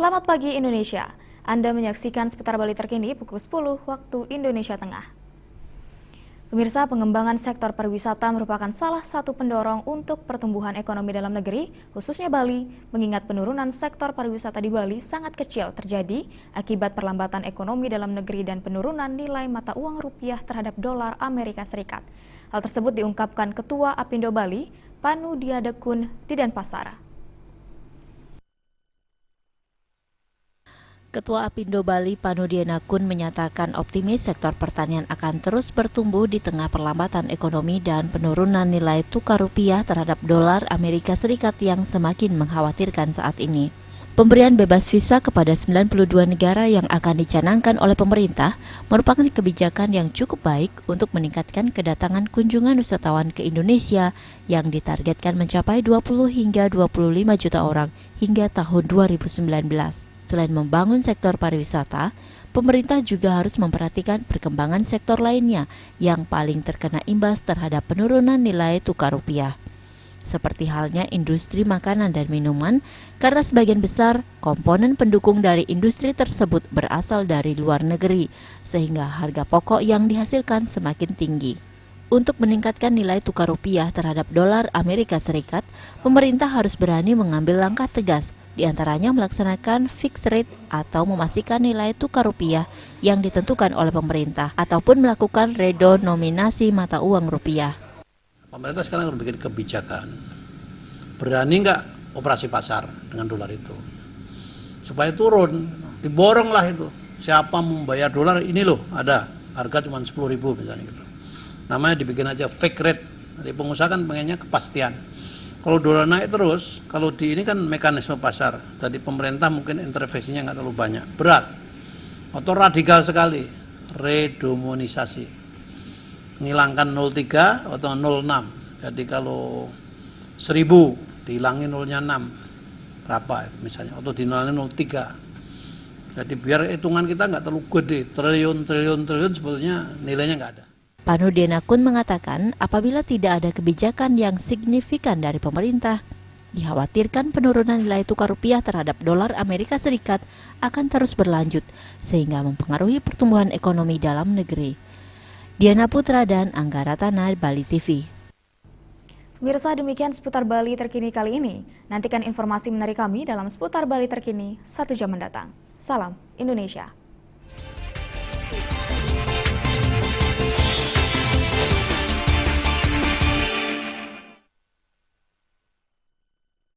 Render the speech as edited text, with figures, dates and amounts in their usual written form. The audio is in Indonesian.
Selamat pagi Indonesia. Anda menyaksikan Seputar Bali terkini pukul 10 waktu Indonesia Tengah. Pemirsa, pengembangan sektor pariwisata merupakan salah satu pendorong untuk pertumbuhan ekonomi dalam negeri, khususnya Bali, mengingat penurunan sektor pariwisata di Bali sangat kecil terjadi akibat perlambatan ekonomi dalam negeri dan penurunan nilai mata uang rupiah terhadap dolar Amerika Serikat. Hal tersebut diungkapkan Ketua Apindo Bali, Panu Diadekun di Denpasar. Ketua Apindo Bali Panu Diadekun menyatakan optimis sektor pertanian akan terus bertumbuh di tengah perlambatan ekonomi dan penurunan nilai tukar rupiah terhadap dolar Amerika Serikat yang semakin mengkhawatirkan saat ini. Pemberian bebas visa kepada 92 negara yang akan dicanangkan oleh pemerintah merupakan kebijakan yang cukup baik untuk meningkatkan kedatangan kunjungan wisatawan ke Indonesia yang ditargetkan mencapai 20 hingga 25 juta orang hingga tahun 2019. Selain membangun sektor pariwisata, pemerintah juga harus memperhatikan perkembangan sektor lainnya yang paling terkena imbas terhadap penurunan nilai tukar rupiah. Seperti halnya industri makanan dan minuman, karena sebagian besar komponen pendukung dari industri tersebut berasal dari luar negeri, sehingga harga pokok yang dihasilkan semakin tinggi. Untuk meningkatkan nilai tukar rupiah terhadap dolar Amerika Serikat, pemerintah harus berani mengambil langkah tegas, di antaranya melaksanakan fixed rate atau memastikan nilai tukar rupiah yang ditentukan oleh pemerintah ataupun melakukan redenominasi mata uang rupiah. Pemerintah sekarang harus bikin kebijakan, berani nggak operasi pasar dengan dolar itu, supaya turun, diborong lah itu. Siapa membayar dolar ini loh ada, harga cuma 10.000 misalnya gitu. Namanya dibikin aja fake rate, jadi pengusaha kan pengennya kepastian. Kalau dolar naik terus, kalau di ini kan mekanisme pasar, tadi pemerintah mungkin intervensinya nggak terlalu banyak, berat, atau radikal sekali, redenominasi, ngilangkan 0,3 atau 0,6. Jadi kalau 1.000 dihilangin 0,6 berapa misalnya, atau dihilangin 0,3. Jadi biar hitungan kita nggak terlalu gede, triliun sebetulnya nilainya nggak ada. Panu Diadekun mengatakan apabila tidak ada kebijakan yang signifikan dari pemerintah, dikhawatirkan penurunan nilai tukar rupiah terhadap dolar Amerika Serikat akan terus berlanjut sehingga mempengaruhi pertumbuhan ekonomi dalam negeri. Diana Putra dan Anggara Tanah, Bali TV. Pemirsa, demikian Seputar Bali terkini kali ini. Nantikan informasi menarik kami dalam Seputar Bali terkini 1 jam mendatang. Salam Indonesia.